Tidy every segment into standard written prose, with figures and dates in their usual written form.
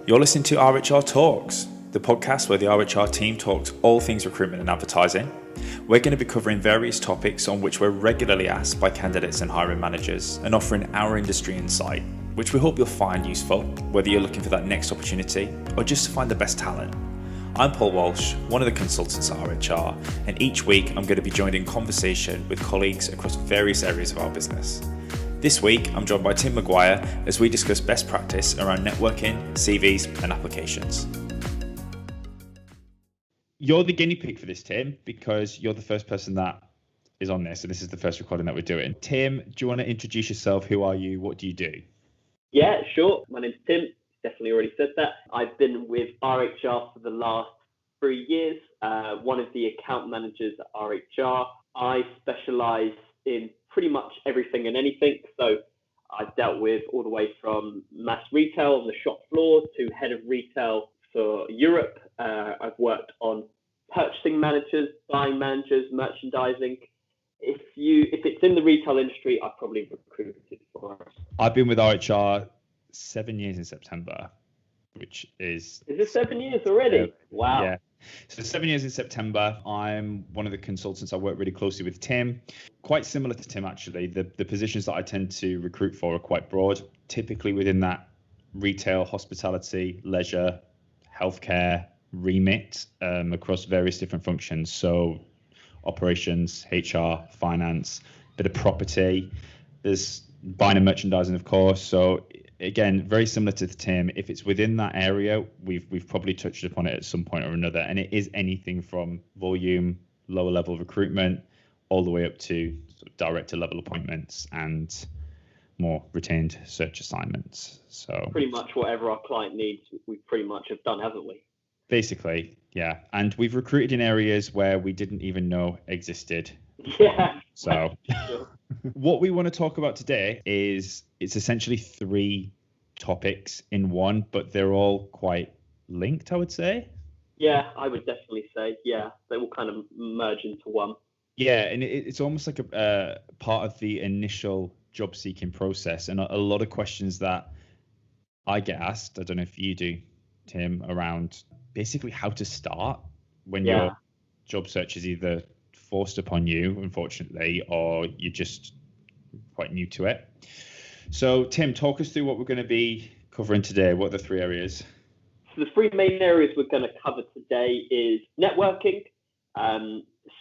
You're listening to RHR Talks, the podcast where the RHR team talks all things recruitment and advertising. We're going to be covering various topics on which we're regularly asked by candidates and hiring managers and offering our industry insight, which we hope you'll find useful, whether you're looking for that next opportunity or just to find the best talent. I'm Paul Walsh, one of the consultants at RHR, and each week I'm going to be joined in conversation with colleagues across various areas of our business. This week, I'm joined by Tim Maguire as we discuss best practice around networking, CVs, and applications. You're the guinea pig for this, Tim, because you're the first person that is on this, and this is the first recording that we're doing. Tim, do you want to introduce yourself? Who are you? What do you do? Yeah, sure. My name's Tim. Definitely already said that. I've been with RHR for the last 3 years, one of the account managers at RHR. I specialise in pretty much everything and anything. So I've dealt with all the way from mass retail on the shop floor to head of retail for Europe. I've worked on purchasing managers, buying managers, merchandising. If it's in the retail industry, I've probably recruited for us. I've been with RHR 7 years in September, which is... Is it 7 years already? Wow. Yeah. So 7 years in September. I'm one of the consultants. I work really closely with Tim. Quite similar to Tim, actually. The positions that I tend to recruit for are quite broad, typically within that retail, hospitality, leisure, healthcare remit across various different functions. So operations, HR, finance, bit of property. There's buying and merchandising, of course. So again, very similar to Tim. If it's within that area, we've probably touched upon it at some point or another, and it is anything from volume, lower level recruitment, all the way up to sort of director level appointments and more retained search assignments. So pretty much whatever our client needs, we pretty much have done, haven't we? Basically, yeah. And we've recruited in areas where we didn't even know existed. Yeah. So what we want to talk about today is it's essentially 3 topics in one, but they're all quite linked, I would say. Yeah, I would definitely say, yeah, they all kind of merge into one. Yeah, and it's almost like a part of the initial job seeking process. And a lot of questions that I get asked, I don't know if you do, Tim, around basically how to start when your job search is either forced upon you, unfortunately, or you're just quite new to it. So, Tim, talk us through what we're going to be covering today. What are the 3 areas? So the 3 main areas we're going to cover today is networking,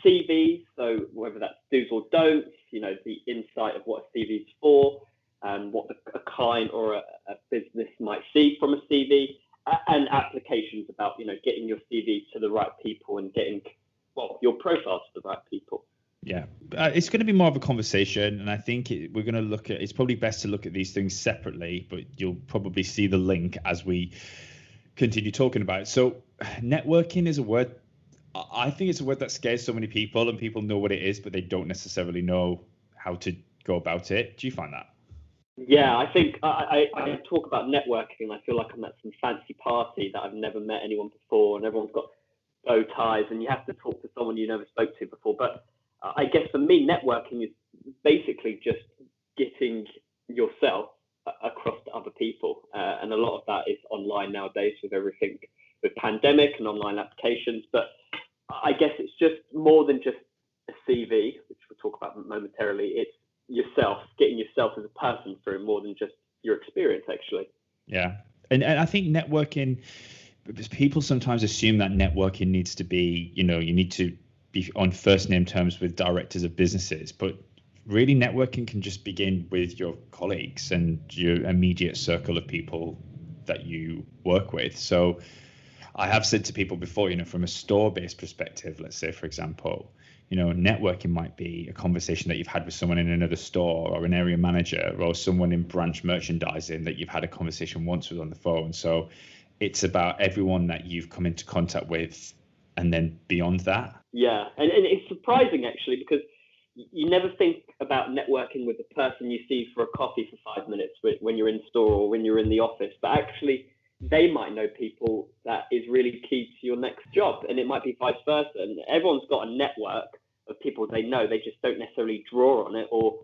CVs, so whether that's do's or don'ts, the insight of what a CV is for, what a client or a business might see from a CV, and applications about, getting your CV to the right people and getting, your profile to the right people. Yeah, it's going to be more of a conversation, and I think we're going to look at, it's probably best to look at these things separately, but you'll probably see the link as we continue talking about it. So networking is a word, I think it's a word that scares so many people, and people know what it is, but they don't necessarily know how to go about it. Do you find that? Yeah, I think I talk about networking, and I feel like I'm at some fancy party that I've never met anyone before, and everyone's got bow ties, and you have to talk to someone you never spoke to before. But I guess for me, networking is basically just getting yourself across to other people. And a lot of that is online nowadays with everything, with pandemic and online applications. But I guess it's just more than just a CV, which we'll talk about momentarily. It's yourself, getting yourself as a person through more than just your experience, actually. Yeah. And I think networking, people sometimes assume that networking needs to be, you need to be on first name terms with directors of businesses, but really networking can just begin with your colleagues and your immediate circle of people that you work with. So I have said to people before, from a store-based perspective, let's say, for example, networking might be a conversation that you've had with someone in another store or an area manager or someone in branch merchandising that you've had a conversation once with on the phone. So it's about everyone that you've come into contact with and then beyond that. Yeah, and it's surprising, actually, because you never think about networking with the person you see for a coffee for 5 minutes when you're in store or when you're in the office. But actually, they might know people that is really key to your next job, and it might be vice versa. And everyone's got a network of people they know. They just don't necessarily draw on it, or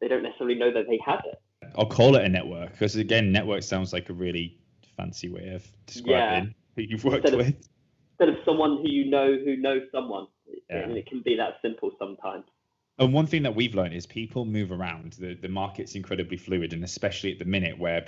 they don't necessarily know that they have it. I'll call it a network because, again, network sounds like a really fancy way of describing who you've worked with. Instead of someone who knows someone. And it can be that simple sometimes. And one thing that we've learned is people move around. The market's incredibly fluid, and especially at the minute where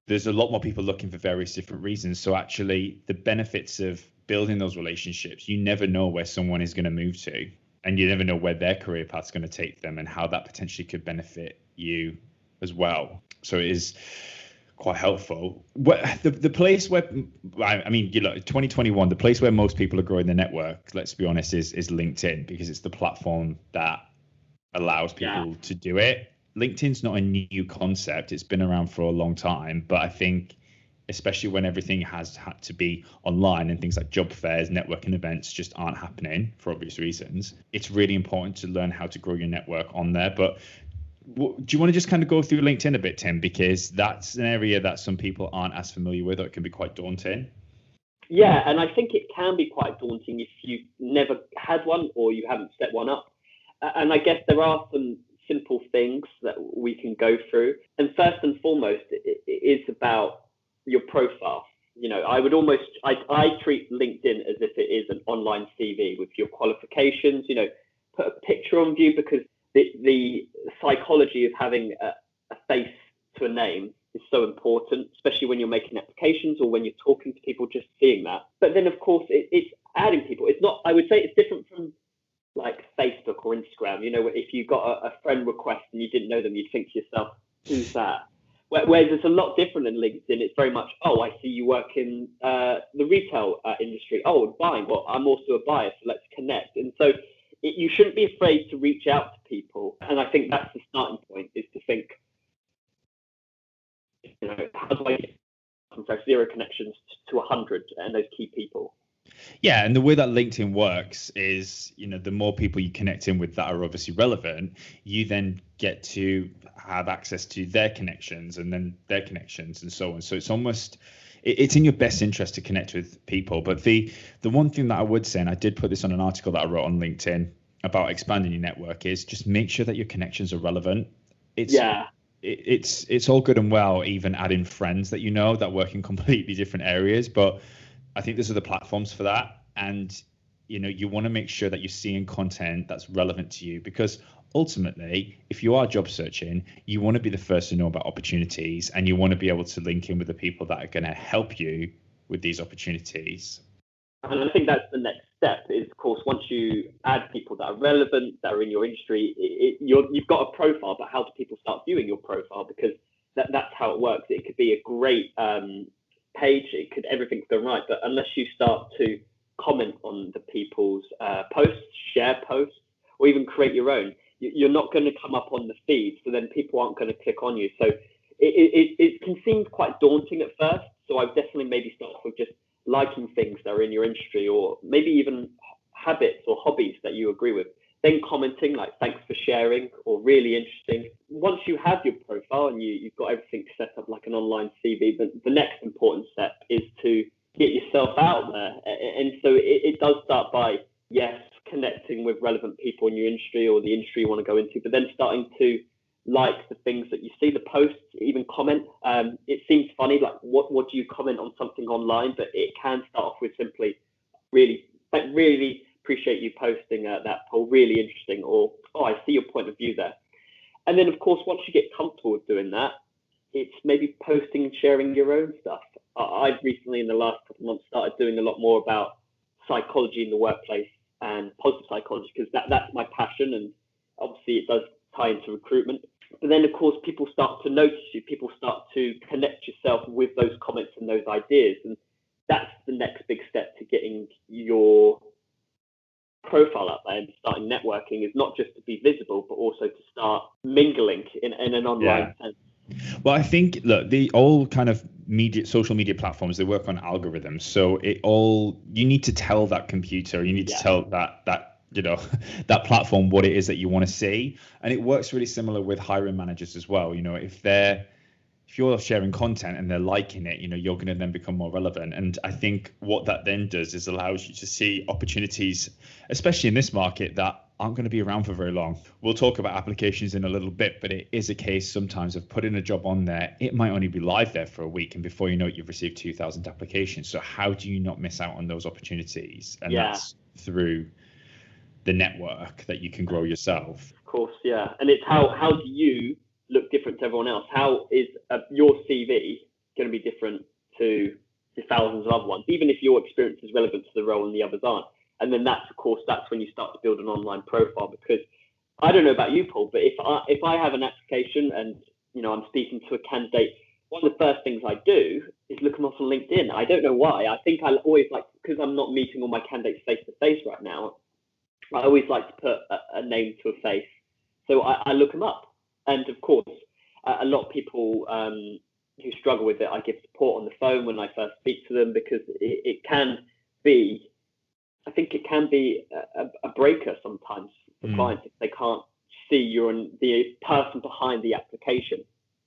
there's a lot more people looking for various different reasons. So actually the benefits of building those relationships, you never know where someone is going to move to, and you never know where their career path's going to take them and how that potentially could benefit you as well. So it is quite helpful. The place where, 2021, the place where most people are growing their network, let's be honest, is LinkedIn, because it's the platform that allows people to do it. LinkedIn's not a new concept. It's been around for a long time, but I think especially when everything has had to be online and things like job fairs, networking events just aren't happening for obvious reasons, it's really important to learn how to grow your network on there. But do you want to just kind of go through LinkedIn a bit, Tim? Because that's an area that some people aren't as familiar with, or it can be quite daunting. Yeah, and I think it can be quite daunting if you've never had one or you haven't set one up. And I guess there are some simple things that we can go through. And first and foremost, it is about your profile. I treat LinkedIn as if it is an online CV with your qualifications, put a picture on view, because the psychology of having a face to a name is so important, especially when you're making applications or when you're talking to people, just seeing that. But then, of course, it's adding people. It's not, I would say it's different from like Facebook or Instagram. If you got a friend request and you didn't know them, you'd think to yourself, who's that? Whereas it's a lot different in LinkedIn. It's very much, oh, I see you work in the retail industry. Oh, buying. Well, I'm also a buyer, so let's connect. And so you shouldn't be afraid to reach out to people. And I think that's the starting point, is to think, how do I get from 0 connections to 100 and those key people? Yeah, and the way that LinkedIn works is, the more people you connect in with that are obviously relevant, you then get to have access to their connections and then their connections and so on. So it's in your best interest to connect with people. But the one thing that I would say, and I did put this on an article that I wrote on LinkedIn about expanding your network, is just make sure that your connections are relevant. It's all good and well even adding friends that that work in completely different areas, but I think there's other platforms for that. And you want to make sure that you're seeing content that's relevant to you, because ultimately, if you are job searching, you want to be the first to know about opportunities, and you want to be able to link in with the people that are going to help you with these opportunities. And I think that's the next step, is, of course, once you add people that are relevant, that are in your industry, you've got a profile, but how do people start viewing your profile? Because that's how it works. It could be a great page, everything's going right, but unless you start to comment on the people's posts, share posts, or even create your own, you're not going to come up on the feed, so then people aren't going to click on you. So it can seem quite daunting at first, so I've definitely maybe start off with just liking things that are in your industry, or maybe even habits or hobbies that you agree with, then commenting like thanks for sharing or really interesting. Once you have your profile and you've got everything set up like an online CV, the next important step is to get yourself out there. And so it does start by, yes, connecting with relevant people in your industry or the industry you want to go into, but then starting to like the things that you see, the posts, even comment. It seems funny, like what do you comment on something online? But it can start off with simply really appreciate you posting that poll, really interesting, or oh, I see your point of view there. And then, of course, once you get comfortable with doing that, it's maybe posting and sharing your own stuff. I've recently, in the last couple of months, started doing a lot more about psychology in the workplace and positive psychology, because that's my passion, and obviously it does tie into recruitment. But then, of course, people start to notice you. People start to connect yourself with those comments and those ideas. And that's the next big step to getting your profile up there and starting networking, is not just to be visible, but also to start mingling in an online sense. Well, I think, look, the all kind of social media platforms, they work on algorithms. So you need to tell that computer, you need to tell that that platform what it is that you want to see. And it works really similar with hiring managers as well. If you're sharing content and they're liking it, you're going to then become more relevant. And I think what that then does is allows you to see opportunities, especially in this market, that aren't going to be around for very long. We'll talk about applications in a little bit, but it is a case sometimes of putting a job on there. It might only be live there for a week, and before you know it, you've received 2,000 applications. So how do you not miss out on those opportunities? And that's through the network that you can grow yourself. Of course, yeah. And it's how do you look different to everyone else? How is your CV going to be different to the thousands of other ones, even if your experience is relevant to the role and the others aren't? And then that's when you start to build an online profile, because I don't know about you, Paul, but if I have an application and, you know, I'm speaking to a candidate, one of the first things I do is look them up on LinkedIn. I don't know why. I think I always like, because I'm not meeting all my candidates face to face right now, I always like to put a name to a face. So I look them up. And of course, a lot of people who struggle with it, I give support on the phone when I first speak to them, because it can be, I think it can be a breaker sometimes for clients if they can't see you're the person behind the application.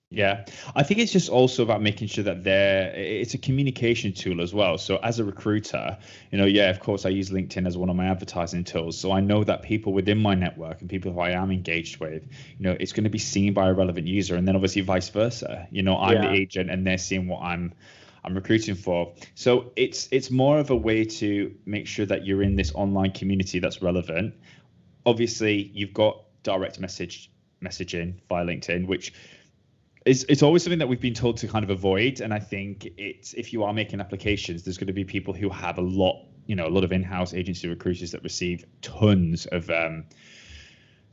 Yeah, I think it's just also about making sure that it's a communication tool as well. So as a recruiter, you know, of course, I use LinkedIn as one of my advertising tools. So I know that people within my network and people who I am engaged with, you know, it's going to be seen by a relevant user, and then obviously vice versa. You know, I'm the agent and they're seeing what I'm recruiting for. So it's more of a way to make sure that you're in this online community that's relevant. Obviously, you've got direct messaging via LinkedIn, which it's always something that we've been told to kind of avoid. And I think if you are making applications, there's going to be people who have a lot of in-house agency recruiters that receive tons of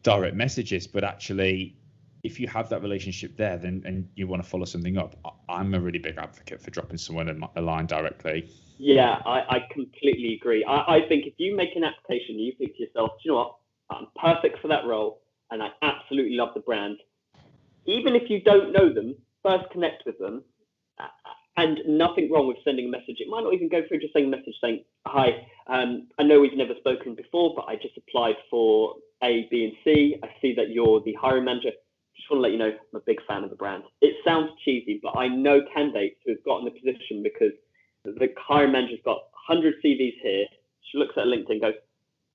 direct messages. But actually, if you have that relationship there, then and you want to follow something up, I'm a really big advocate for dropping someone a line directly. Yeah, I completely agree. I think if you make an application, you think to yourself, do you know what, I'm perfect for that role, and I absolutely love the brand. Even if you don't know them, first connect with them, and nothing wrong with sending a message. It might not even go through, just saying a message saying, hi, I know we've never spoken before, but I just applied for A, B, and C. I see that you're the hiring manager. Just want to let you know, I'm a big fan of the brand. It sounds cheesy, but I know candidates who have gotten the position because the hiring manager's got 100 CVs here. She looks at LinkedIn and goes,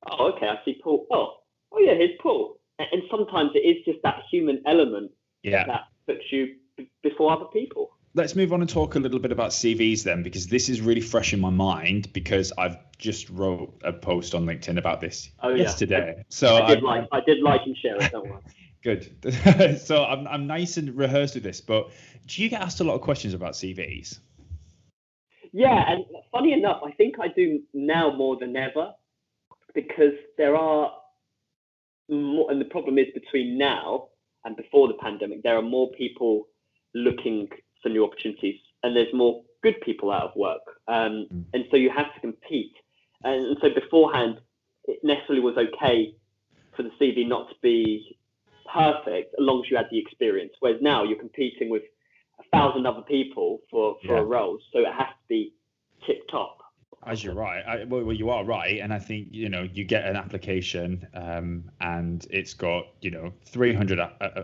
oh, okay, I see Paul. Oh yeah, here's Paul. And sometimes it is just that human element that puts you before other people. Let's move on and talk a little bit about CVs then, because this is really fresh in my mind, because I've just wrote a post on LinkedIn about this yesterday. So I did like and share it, don't worry. Good. So I'm nice and rehearsed with this, but do you get asked a lot of questions about CVs? Yeah, and funny enough, I think I do now more than ever, because there are more, and the problem is between now and before the pandemic, there are more people looking for new opportunities, and there's more good people out of work. And so you have to compete. And so beforehand, it necessarily was okay for the CV not to be perfect as long as you had the experience. Whereas now you're competing with 1,000 other people for a role. So it has to be tip top. As you're right. Well, you are right. And I think, you know, you get an application and it's got, 300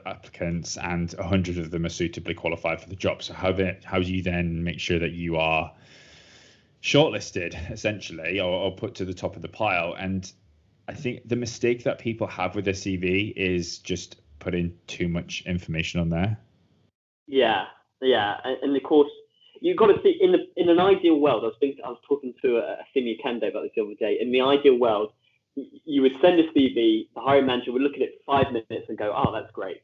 applicants and 100 of them are suitably qualified for the job. So how do you then make sure that you are shortlisted, essentially, or put to the top of the pile? And I think the mistake that people have with their CV is just putting too much information on there. Yeah. And of course, you've got to see in an ideal world. I was talking to a senior candidate about this the other day. In the ideal world, you would send a CV. The hiring manager would look at it for 5 minutes and go, "Oh, that's great.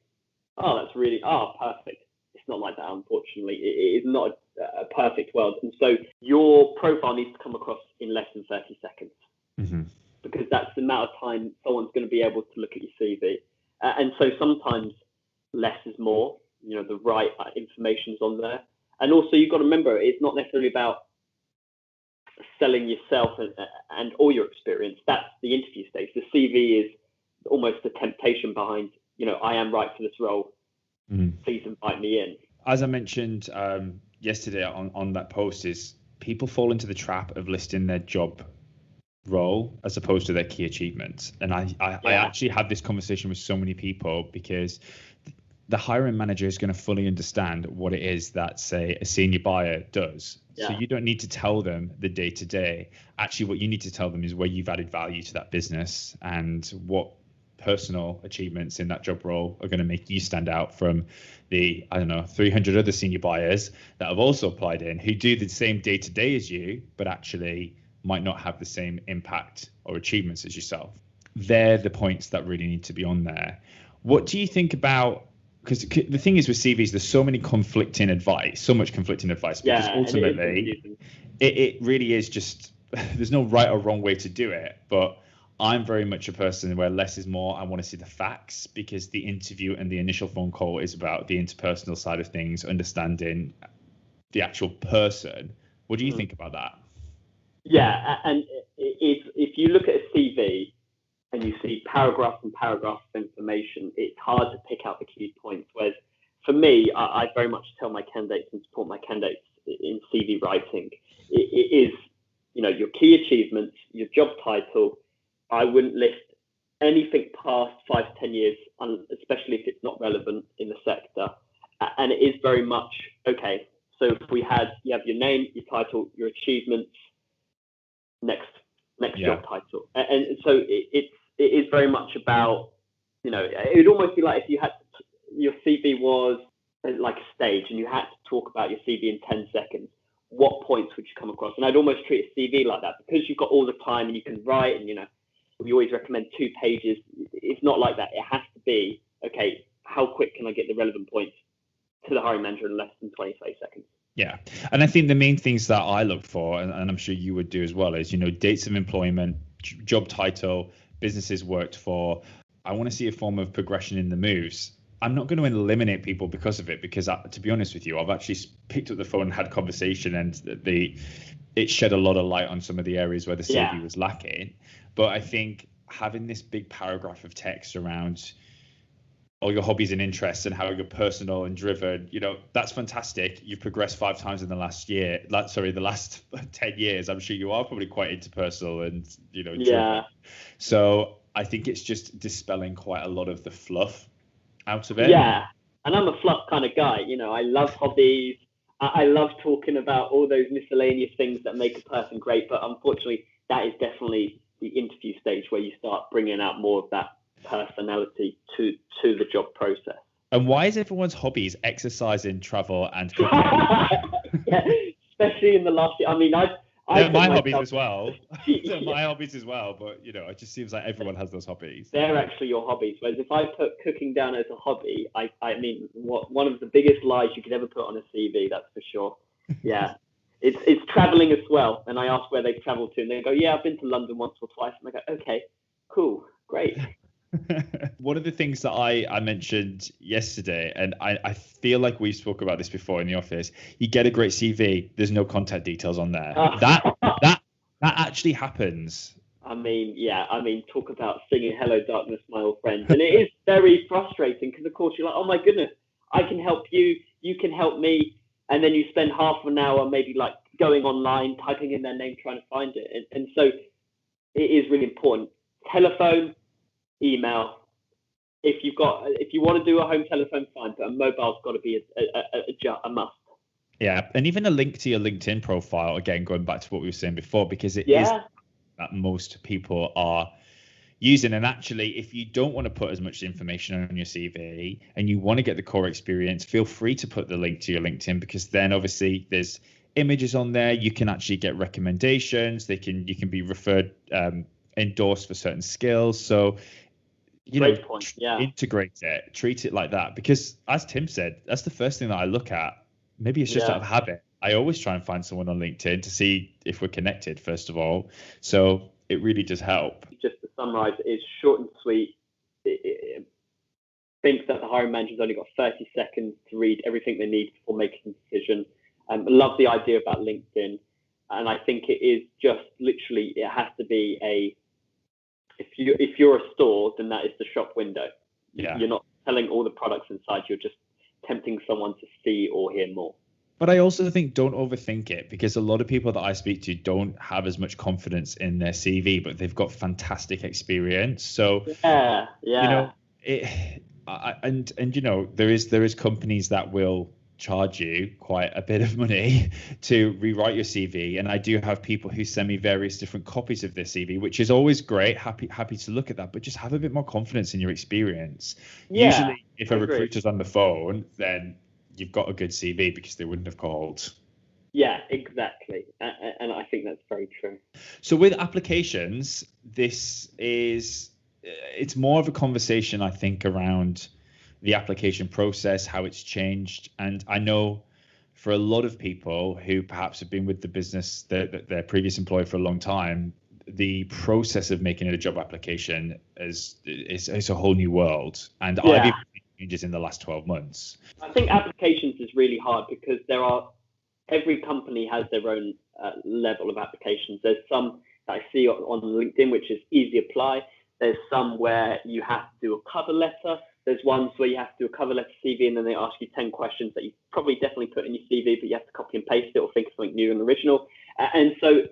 Oh, that's really perfect." It's not like that, unfortunately. It is not a perfect world, and so your profile needs to come across in less than 30 seconds, because that's the amount of time someone's going to be able to look at your CV. And so sometimes less is more. The right information's on there. And also, you've got to remember, it's not necessarily about selling yourself and all your experience. That's the interview stage. The CV is almost the temptation behind, I am right for this role. Please invite me in. As I mentioned yesterday on that post, is people fall into the trap of listing their job role as opposed to their key achievements. And I actually had this conversation with so many people, because the hiring manager is going to fully understand what it is that, say, a senior buyer does. So you don't need to tell them the day-to-day. Actually, what you need to tell them is where you've added value to that business and what personal achievements in that job role are going to make you stand out from the, I don't know, 300 other senior buyers that have also applied in, who do the same day to day as you, but actually might not have the same impact or achievements as yourself. They're the points that really need to be on there. What do you think about, because the thing is with CVs, there's so much conflicting advice, because ultimately it really is just, there's no right or wrong way to do it. But I'm very much a person where less is more. I want to see the facts, because the interview and the initial phone call is about the interpersonal side of things, understanding the actual person. What do you think about that? Yeah, and if you look at a CV and you see paragraphs and paragraphs of information, it's hard to pick out the key points. Whereas for me, I very much tell my candidates and support my candidates in CV writing. It is, your key achievements, your job title. I wouldn't list anything past 5 to 10 years, especially if it's not relevant in the sector. And it is very much, okay, so if you have your name, your title, your achievements, next job title. And so it is very much about, it would almost be like if you had your CV was like a stage and you had to talk about your CV in 10 seconds, what points would you come across? And I'd almost treat a CV like that, because you've got all the time and you can write, and we always recommend 2 pages. It's not like that. It has to be, okay, how quick can I get the relevant points to the hiring manager in less than 25 seconds? Yeah. And I think the main things that I look for, and I'm sure you would do as well, is, dates of employment, job title, businesses worked for. I want to see a form of progression in the moves. I'm not going to eliminate people because of it, because to be honest with you, I've actually picked up the phone and had conversation, and it shed a lot of light on some of the areas where the CV was lacking. But I think having this big paragraph of text around all your hobbies and interests and how you're personal and driven, that's fantastic. You've progressed 5 times in the last 10 years. I'm sure you are probably quite interpersonal and, driven. So I think it's just dispelling quite a lot of the fluff out of it. Yeah. And I'm a fluff kind of guy. I love hobbies. I love talking about all those miscellaneous things that make a person great. But unfortunately, that is definitely the interview stage where you start bringing out more of that personality to the job process. And why is everyone's hobbies exercising, travel, and cooking? Yeah, especially in the last year. I mean, they're my hobbies as well. They're my hobbies as well, but it just seems like everyone has those hobbies. They're actually your hobbies. Whereas if I put cooking down as a hobby, I mean, one of the biggest lies you could ever put on a CV, that's for sure. Yeah. It's traveling as well. And I ask where they've traveled to, and they go, yeah, I've been to London once or twice. And I go, okay, cool, great. One of the things that I mentioned yesterday, and I feel like we spoke about this before in the office, you get a great CV, there's no contact details on there. That actually happens. I mean, talk about singing Hello Darkness, My Old Friend. And it is very frustrating, because of course you're like, oh my goodness, I can help you, you can help me. And then you spend half an hour maybe like going online, typing in their name, trying to find it. And so it is really important. Telephone, email. If you want to do a home telephone, fine, but a mobile's got to be a must. Yeah, and even a link to your LinkedIn profile, again, going back to what we were saying before, because it is that most people are using. And actually, if you don't want to put as much information on your CV and you want to get the core experience, feel free to put the link to your LinkedIn, because then obviously there's images on there. You can actually get recommendations. You can be referred, endorsed for certain skills. So, integrate it, treat it like that, because as Tim said, that's the first thing that I look at. Maybe it's just out of habit. I always try and find someone on LinkedIn to see if we're connected, first of all. So it really does help. Just to summarize, it's short and sweet. Think that the hiring manager's only got 30 seconds to read everything they need before making a decision. Love the idea about LinkedIn. And I think it is just literally, it has to be if you're a store, then that is the shop window. Yeah. You're not selling all the products inside. You're just tempting someone to see or hear more. But I also think don't overthink it, because a lot of people that I speak to don't have as much confidence in their CV, but they've got fantastic experience. So there is companies that will charge you quite a bit of money to rewrite your CV. And I do have people who send me various different copies of their CV, which is always great. Happy to look at that, but just have a bit more confidence in your experience. Yeah, usually if a recruiter's on the phone, then you've got a good CV because they wouldn't have called. Yeah, exactly. And I think that's very true. So with applications, it's more of a conversation, I think, around the application process, how it's changed. And I know for a lot of people who perhaps have been with the business, their previous employer for a long time, the process of making a job application is a whole new world. And I've even seen changes in the last 12 months. I think applications is really hard because every company has their own level of applications. There's some that I see on LinkedIn, which is easy apply. There's some where you have to do a cover letter. There's ones where you have to do a cover letter CV and then they ask you 10 questions that you probably definitely put in your CV, but you have to copy and paste it or think of something new and original. And so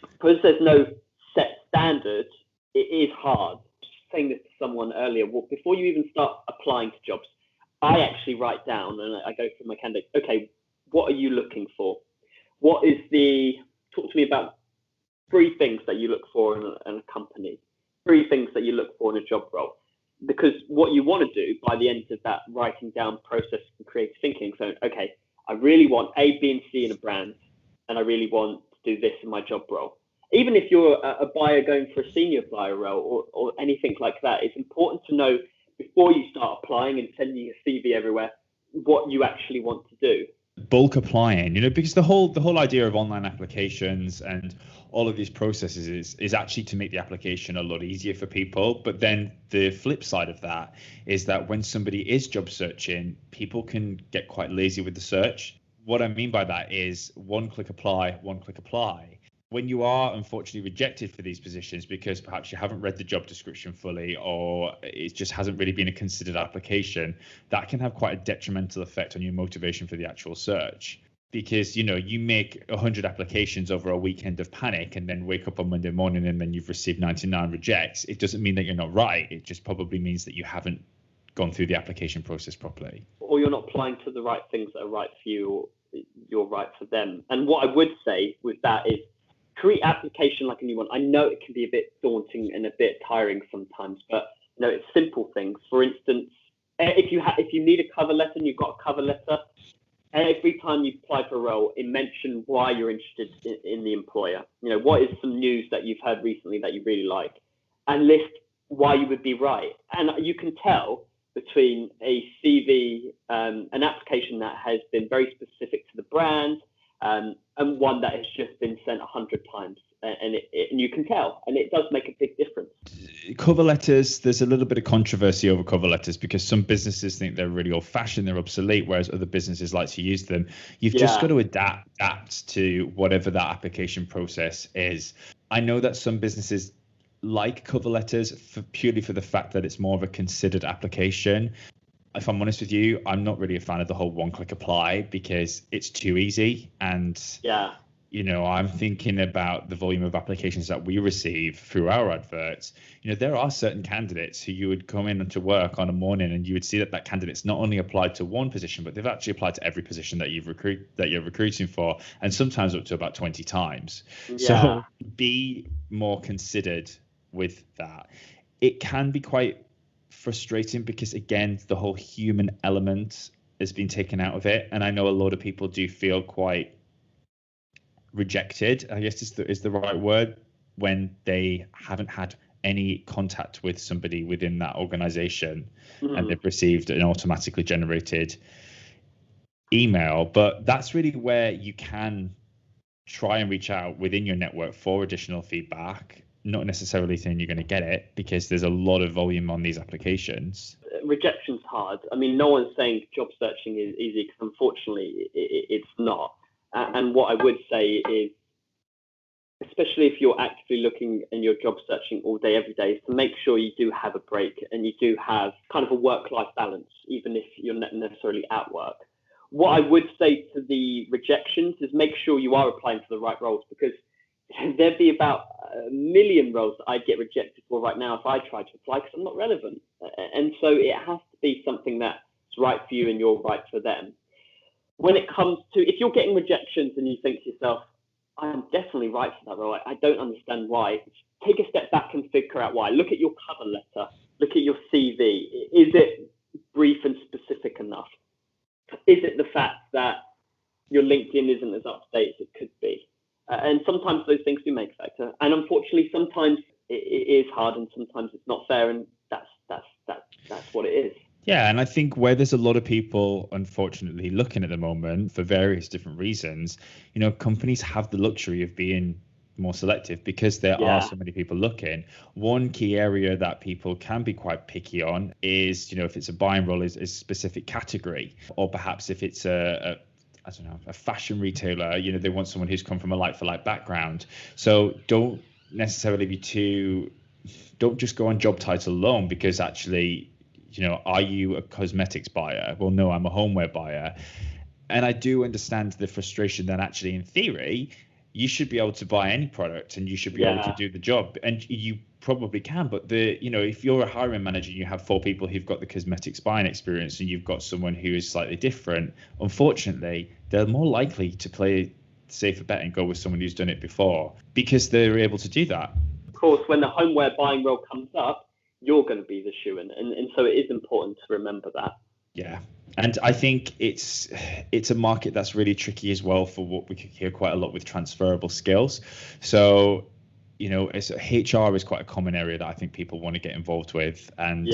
because there's no set standard, it is hard. Just saying this to someone earlier, well, before you even start applying to jobs, I actually write down and I go through my candidates, okay, what are you looking for? Talk to me about 3 things that you look for in a company, 3 things that you look for in a job role. Because what you want to do by the end of that writing down process and creative thinking, so, okay, I really want A, B, and C in a brand, and I really want to do this in my job role. Even if you're a buyer going for a senior buyer role or anything like that, it's important to know before you start applying and sending your CV everywhere what you actually want to do. Bulk applying, because the whole idea of online applications and all of these processes is actually to make the application a lot easier for people. But then the flip side of that is that when somebody is job searching, people can get quite lazy with the search. What I mean by that is one click apply. When you are unfortunately rejected for these positions because perhaps you haven't read the job description fully or it just hasn't really been a considered application, that can have quite a detrimental effect on your motivation for the actual search. Because, you make 100 applications over a weekend of panic and then wake up on Monday morning and then you've received 99 rejects. It doesn't mean that you're not right. It just probably means that you haven't gone through the application process properly. Or you're not applying to the right things that are right for you or you're right for them. And what I would say with that is, treat application like a new one. I know it can be a bit daunting and a bit tiring sometimes, but it's simple things. For instance, if you need a cover letter and you've got a cover letter, every time you apply for a role, mention why you're interested in the employer. What is some news that you've heard recently that you really like, and list why you would be right. And you can tell between a CV, an application that has been very specific to the brand, and one that has just been sent 100 times, and you can tell, and it does make a big difference. Cover letters, there's a little bit of controversy over cover letters because some businesses think they're really old-fashioned, they're obsolete, whereas other businesses like to use them. You've just got to adapt to whatever that application process is. I know that some businesses like cover letters purely for the fact that it's more of a considered application. If I'm honest with you, I'm not really a fan of the whole one-click apply because it's too easy. And, I'm thinking about the volume of applications that we receive through our adverts. There are certain candidates who you would come in to work on a morning and you would see that candidate's not only applied to one position, but they've actually applied to every position that you're recruiting for, and sometimes up to about 20 times. Yeah. So be more considered with that. It can be quite frustrating because, again, the whole human element has been taken out of it, and I know a lot of people do feel quite rejected, I guess is the right word, when they haven't had any contact with somebody within that organization and they've received an automatically generated email. But that's really where you can try and reach out within your network for additional feedback, not necessarily saying you're going to get it because there's a lot of volume on these applications. Rejection's hard. I mean, no one's saying job searching is easy because unfortunately it's not. And what I would say is, especially if you're actively looking and you're job searching all day, every day, is to make sure you do have a break and you do have kind of a work-life balance, even if you're not necessarily at work. What I would say to the rejections is make sure you are applying for the right roles, because there'd be about 1 million roles that I'd get rejected for right now if I tried to apply because I'm not relevant. And so it has to be something that's right for you and you're right for them. when it comes to, if you're getting rejections and you think to yourself, I'm definitely right for that role, I don't understand why, take a step back and figure out why. Look at your cover letter, look at your CV. Is it brief and specific enough? Is it the fact that your LinkedIn isn't as up to date as it could be? And sometimes those things do make a factor. And unfortunately, sometimes it is hard and sometimes it's not fair. And that's what it is. Yeah, and I think where there's a lot of people, unfortunately, looking at the moment for various different reasons, companies have the luxury of being more selective because there are so many people looking. One key area that people can be quite picky on is, if it's a buying role, is a specific category, or perhaps if it's a fashion retailer, they want someone who's come from a like-for-like background. So don't necessarily don't just go on job title alone, because actually, are you a cosmetics buyer? Well, no, I'm a homeware buyer. And I do understand the frustration that actually, in theory, you should be able to buy any product and you should be able to do the job. And you probably can, but if you're a hiring manager and you have 4 people who've got the cosmetics buying experience and you've got someone who is slightly different, unfortunately, they're more likely to play a safer bet and go with someone who's done it before because they're able to do that. Of course, when the homeware buying role comes up, you're going to be the shoo-in. And so it is important to remember that. Yeah. And I think it's a market that's really tricky as well for what we could hear quite a lot with transferable skills. So, HR is quite a common area that I think people want to get involved with. And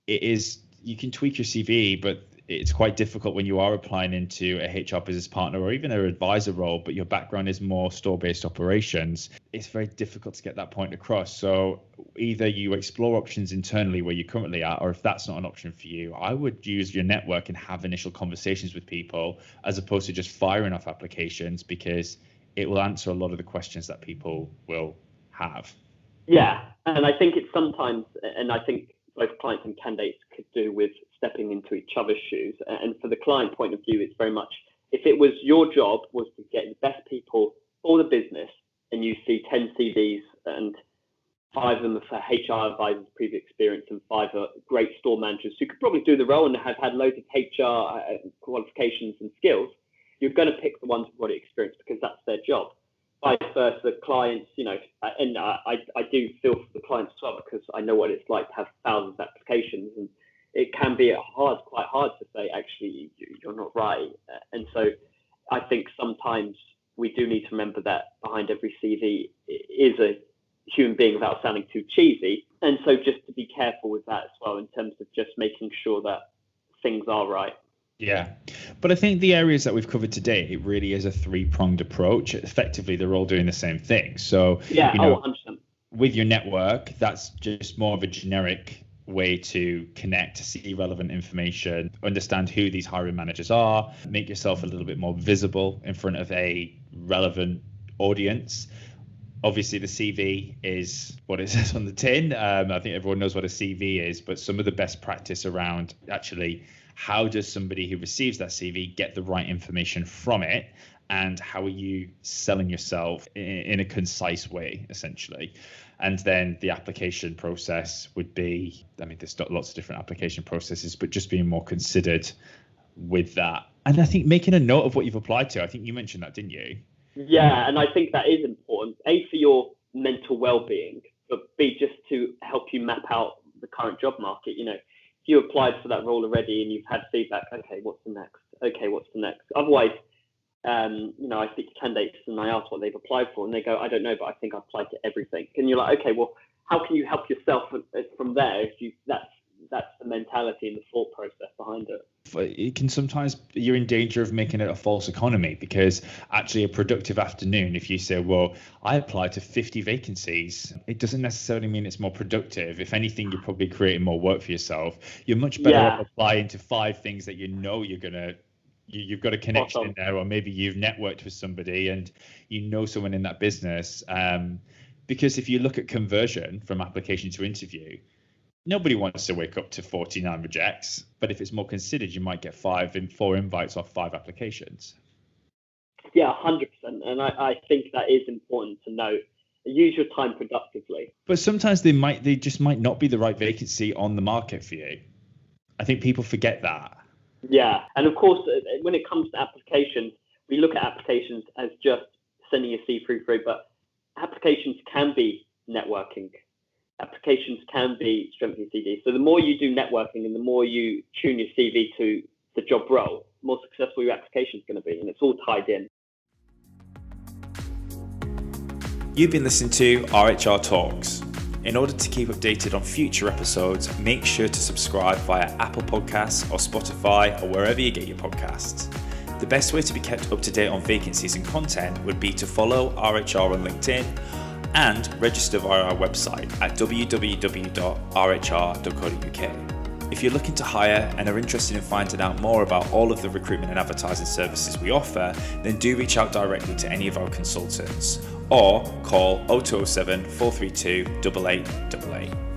you can tweak your CV, but it's quite difficult when you are applying into a HR business partner or even an advisor role, but your background is more store-based operations. It's very difficult to get that point across. So either you explore options internally where you currently are, or if that's not an option for you, I would use your network and have initial conversations with people as opposed to just firing off applications, because it will answer a lot of the questions that people will have. Yeah, and I think it's sometimes, and I think both clients and candidates could do with stepping into each other's shoes. And for the client point of view, it's very much, if it was your job was to get the best people for the business and you see 10 CVs and 5 of them are for HR advisors, previous experience, and 5 are great store managers who could probably do the role and have had loads of HR qualifications and skills, you're going to pick the ones who've got experience because that's their job. Vice versa, clients, and I do feel for the clients as well, because I know what it's like to have thousands of applications, and it can be quite hard to say, actually, you're not right. And so I think sometimes we do need to remember that behind every CV is a human being, without sounding too cheesy. And so just to be careful with that as well, in terms of just making sure that things are right. Yeah, but I think the areas that we've covered today, it really is a 3-pronged approach. Effectively, they're all doing the same thing. So, 100%. With your network, that's just more of a generic way to connect, to see relevant information, understand who these hiring managers are, make yourself a little bit more visible in front of a relevant audience. Obviously, the CV is what it says on the tin. I think everyone knows what a CV is, but some of the best practice around actually, how does somebody who receives that CV get the right information from it? And how are you selling yourself in a concise way, essentially? And then the application process would be, there's lots of different application processes, but just being more considered with that. And I think making a note of what you've applied to. I think you mentioned that, didn't you? Yeah, and I think that is important. A, for your mental well-being, but B, just to help you map out the current job market. If you applied for that role already and you've had feedback, okay, what's the next? Okay, what's the next? Otherwise, I speak to candidates and I ask what they've applied for, and they go, I don't know, but I think I've applied to everything. And you're like, okay, well, how can you help yourself from there? That's the mentality and the thought process behind it. It can sometimes, you're in danger of making it a false economy, because actually a productive afternoon, if you say, well, I applied to 50 vacancies, it doesn't necessarily mean it's more productive. If anything, you're probably creating more work for yourself. You're much better off applying to 5 things that you've got a connection in there, or maybe you've networked with somebody and someone in that business. Because if you look at conversion from application to interview, nobody wants to wake up to 49 rejects, but if it's more considered, you might get 4 invites off 5 applications. Yeah, 100%. And I think that is important to note. Use your time productively. But sometimes they just might not be the right vacancy on the market for you. I think people forget that. Yeah, and of course, when it comes to applications, we look at applications as just sending your CV through, but applications can be networking. Applications can be strengthening CV. So the more you do networking and the more you tune your CV to the job role, the more successful your application is going to be, and it's all tied in. You've been listening to RHR Talks. In order to keep updated on future episodes, make sure to subscribe via Apple Podcasts or Spotify or wherever you get your podcasts. The best way to be kept up to date on vacancies and content would be to follow RHR on LinkedIn and register via our website at www.rhr.co.uk. If you're looking to hire and are interested in finding out more about all of the recruitment and advertising services we offer, then do reach out directly to any of our consultants or call 0207 432 8888.